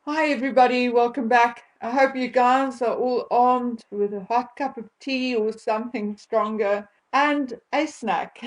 Hi, everybody, welcome back. I hope you guys are all armed with a hot cup of tea or something stronger and a snack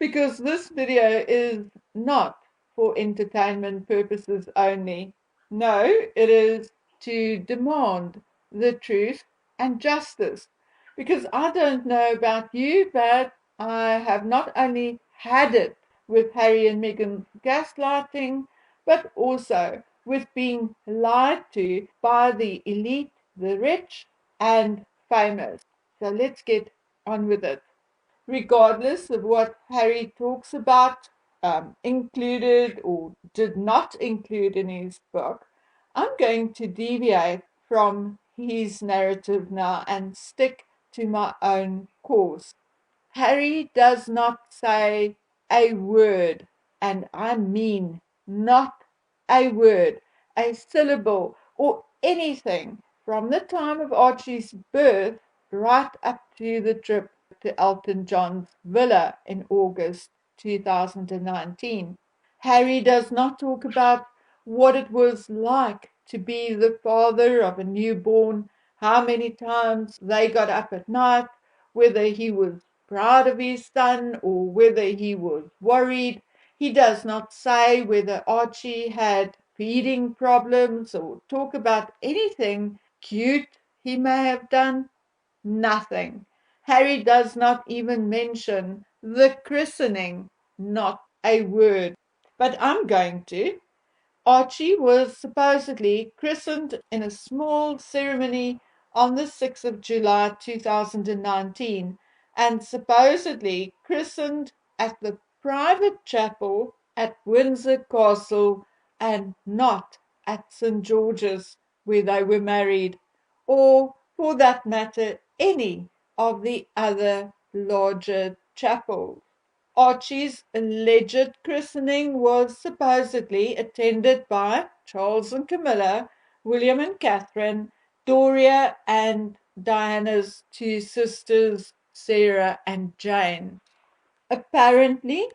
because this video is not for entertainment purposes only. No, it is to demand the truth and justice because I don't know about you, but I have not only had it with Harry and Meghan's gaslighting, but also with being lied to by the elite, the rich, and famous. So let's get on with it. Regardless of what Harry talks about, included or did not include in his book, I'm going to deviate from his narrative now and stick to my own course. Harry does not say a word, and I mean not a word, a syllable, or anything from the time of Archie's birth right up to the trip to Elton John's villa in August 2019. Harry does not talk about what it was like to be the father of a newborn, how many times they got up at night, whether he was proud of his son or whether he was worried. He does not say whether Archie had feeding problems or talk about anything cute he may have done. Nothing. Harry does not even mention the christening, not a word. But I'm going to. Archie was supposedly christened in a small ceremony on the 6th of July 2019 and supposedly christened at the private chapel at Windsor Castle and not at St. George's where they were married, or for that matter, any of the other larger chapels. Archie's alleged christening was supposedly attended by Charles and Camilla, William and Catherine, Doria and Diana's two sisters, Sarah and Jane. Apparently,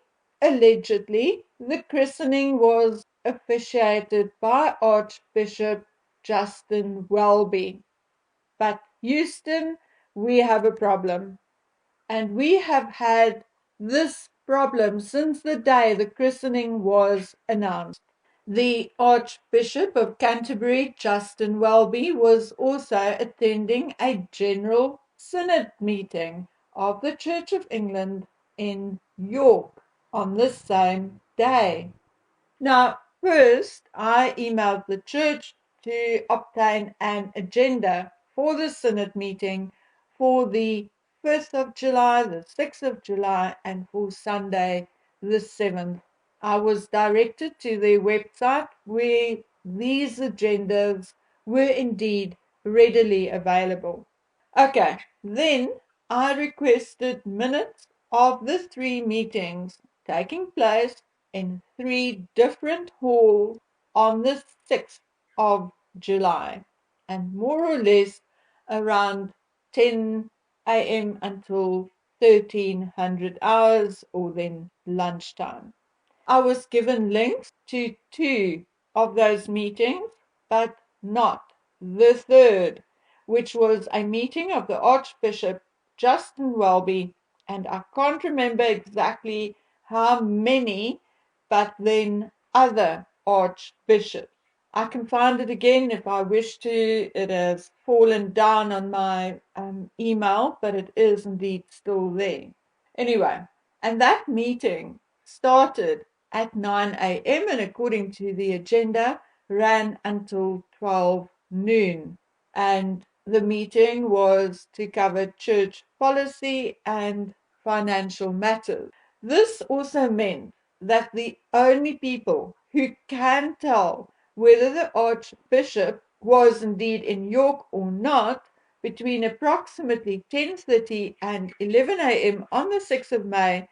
allegedly, the christening was officiated by Archbishop Justin Welby. But Houston, we have a problem. And we have had this problem since the day the christening was announced. The Archbishop of Canterbury, Justin Welby, was also attending a general synod meeting of the Church of England in York on the same day. Now, first, I emailed the church to obtain an agenda for the synod meeting for the 5th of July, the 6th of July, and for Sunday, the 7th. I was directed to their website where these agendas were indeed readily available. Okay, then I requested minutes of the three meetings taking place in three different halls on the 6th of July, and more or less around 10 a.m. until 1300 hours or then lunchtime. I was given links to two of those meetings, but not the third, which was a meeting of the Archbishop Justin Welby, and I can't remember exactly how many, but then other archbishops. I can find it again if I wish to. It has fallen down on my email, but it is indeed still there. Anyway, and that meeting started at 9 a.m. and according to the agenda ran until 12 noon. And the meeting was to cover church policy and financial matters. This also meant that the only people who can tell whether the Archbishop was indeed in York or not between approximately 10:30 and 11 a.m. on the 6th of May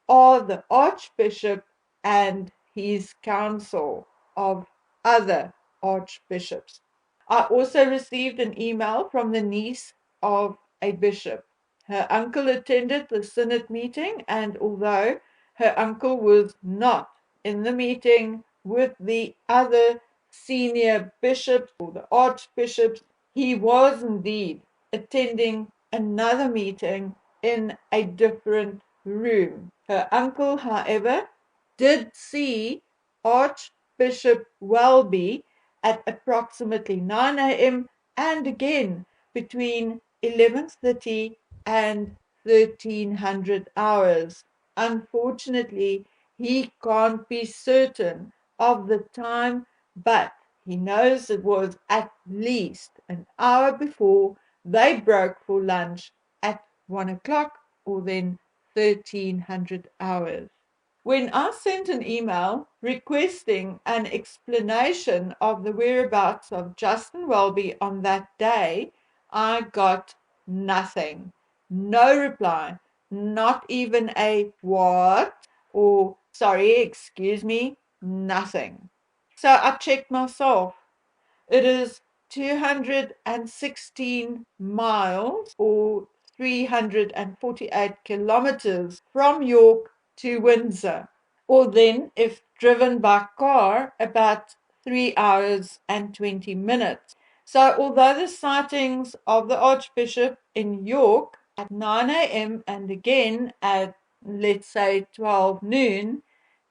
are the Archbishop and his council of other archbishops. I also received an email from the niece of a bishop. Her uncle attended the synod meeting, and although her uncle was not in the meeting with the other senior bishops or the archbishops. He was indeed attending another meeting in a different room. Her uncle, however, did see Archbishop Welby at approximately 9 a.m. and again between 11:30 and 1300 hours. Unfortunately, he can't be certain of the time, but he knows it was at least an hour before they broke for lunch at 1 o'clock, or then 1300 hours. When I sent an email requesting an explanation of the whereabouts of Justin Welby on that day, I got nothing. No reply, not even a what or sorry, excuse me, nothing. So I checked myself. It is 216 miles or 348 kilometers from York to Windsor, or then, if driven by car, about 3 hours and 20 minutes. So, although the sightings of the Archbishop in York at 9 a.m. and again at, let's say, 12 noon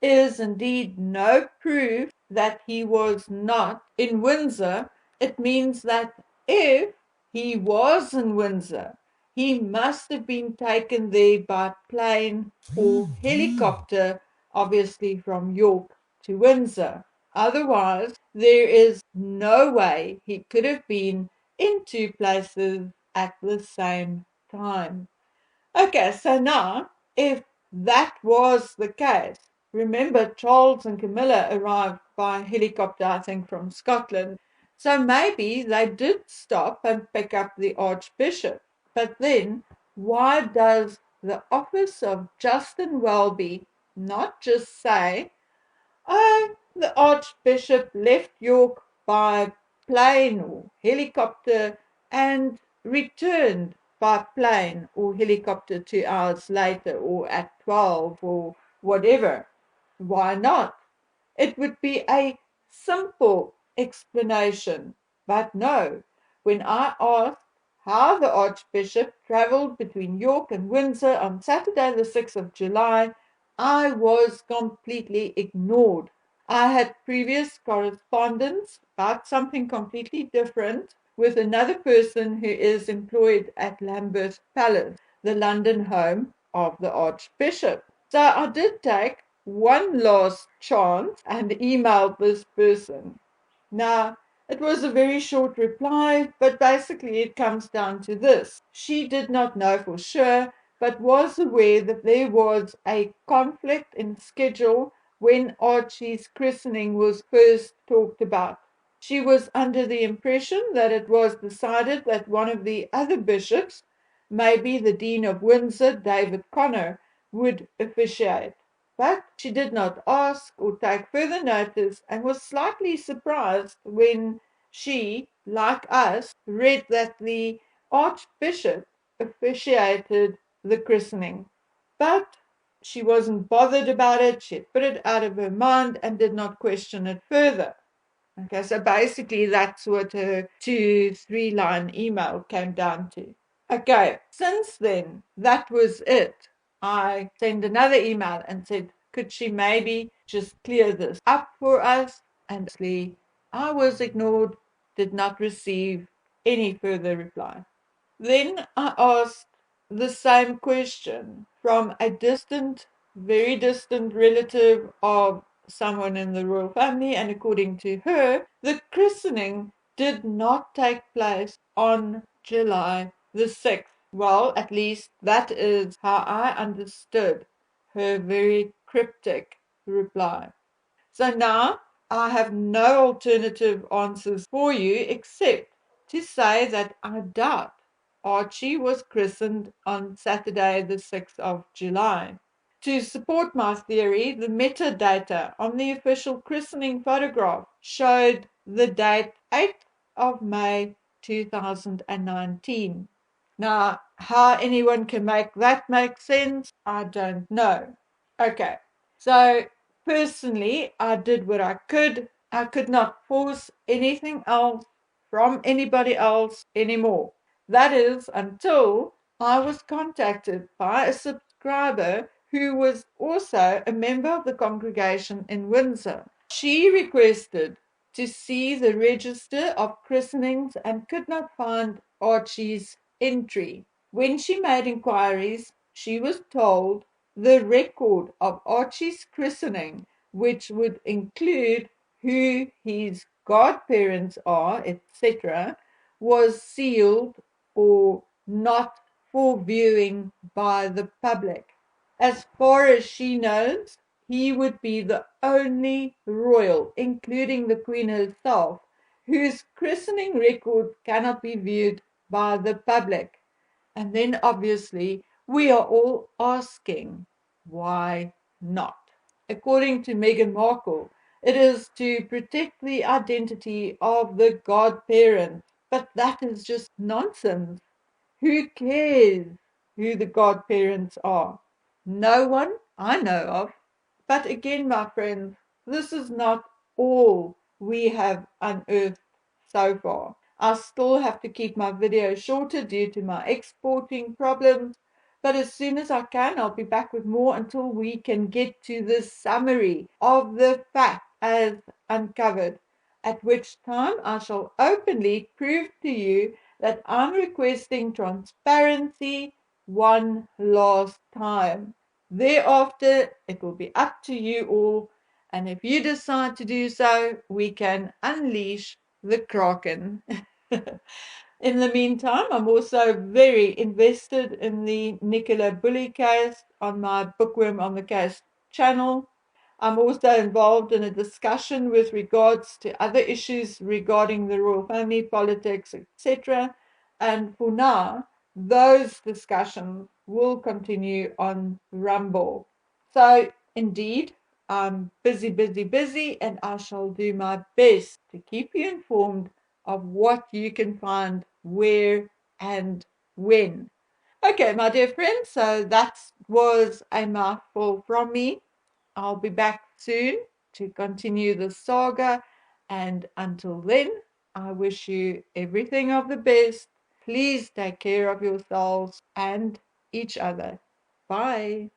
is indeed no proof that he was not in Windsor, it means that if he was in Windsor, he must have been taken there by plane or helicopter, obviously from York to Windsor. Otherwise, there is no way he could have been in two places at the same time. Okay, so now, if that was the case, remember Charles and Camilla arrived by helicopter, I think, from Scotland. So maybe they did stop and pick up the Archbishop. But then, why does the office of Justin Welby not just say, the Archbishop left York by plane or helicopter and returned by plane or helicopter 2 hours later or at 12 or whatever? Why not? It would be a simple explanation. But no, when I asked how the Archbishop travelled between York and Windsor on Saturday, the 6th of July, I was completely ignored. I had previous correspondence about something completely different with another person who is employed at Lambeth Palace, the London home of the Archbishop. So I did take one last chance and emailed this person. Now, it was a very short reply, but basically it comes down to this. She did not know for sure, but was aware that there was a conflict in schedule when Archie's christening was first talked about. She was under the impression that it was decided that one of the other bishops, maybe the Dean of Windsor, David Connor, would officiate. But she did not ask or take further notice and was slightly surprised when she, like us, read that the Archbishop officiated the christening. But she wasn't bothered about it. She had put it out of her mind and did not question it further. Okay, so basically that's what her 2-3 line email came down to. Okay, since then, that was it. I sent another email and said, could she maybe just clear this up for us? And I was ignored, did not receive any further reply. Then I asked the same question from a distant, very distant relative of someone in the royal family, and according to her, the christening did not take place on July the 6th. Well, at least that is how I understood her very cryptic reply. So now I have no alternative answers for you except to say that I doubt Archie was christened on Saturday, the 6th of July. To support my theory, the metadata on the official christening photograph showed the date 8th of May 2019. Now, how anyone can make that make sense, I don't know. Okay, so personally, I did what I could I could not force anything else from anybody else anymore. That is until I was contacted by a subscriber who was also a member of the congregation in Windsor. She requested to see the register of christenings and could not find Archie's entry. When she made inquiries, she was told the record of Archie's christening, which would include who his godparents are, etc., was sealed or not for viewing by the public. As far as she knows, he would be the only royal, including the Queen herself, whose christening record cannot be viewed by the public. And then obviously we are all asking, why not? According to Meghan Markle, it is to protect the identity of the godparents. But that is just nonsense. Who cares who the godparents are? No one I know of. But again, my friends, this is not all we have unearthed so far. I still have to keep my video shorter due to my exporting problems, but as soon as I can, I'll be back with more until we can get to the summary of the facts as uncovered, at which time I shall openly prove to you that I'm requesting transparency one last time. Thereafter, it will be up to you all, and if you decide to do so, we can unleash the Kraken. In the meantime, I'm also very invested in the Nicola Bully case on my Bookworm on the Case channel. I'm also involved in a discussion with regards to other issues regarding the royal family, politics, etc. And for now, those discussions will continue on Rumble. So, indeed, I'm busy, busy, busy, and I shall do my best to keep you informed of what you can find where and when. Okay, my dear friends, so that was a mouthful from me. I'll be back soon to continue the saga, and until then, I wish you everything of the best. Please take care of yourselves and each other. Bye.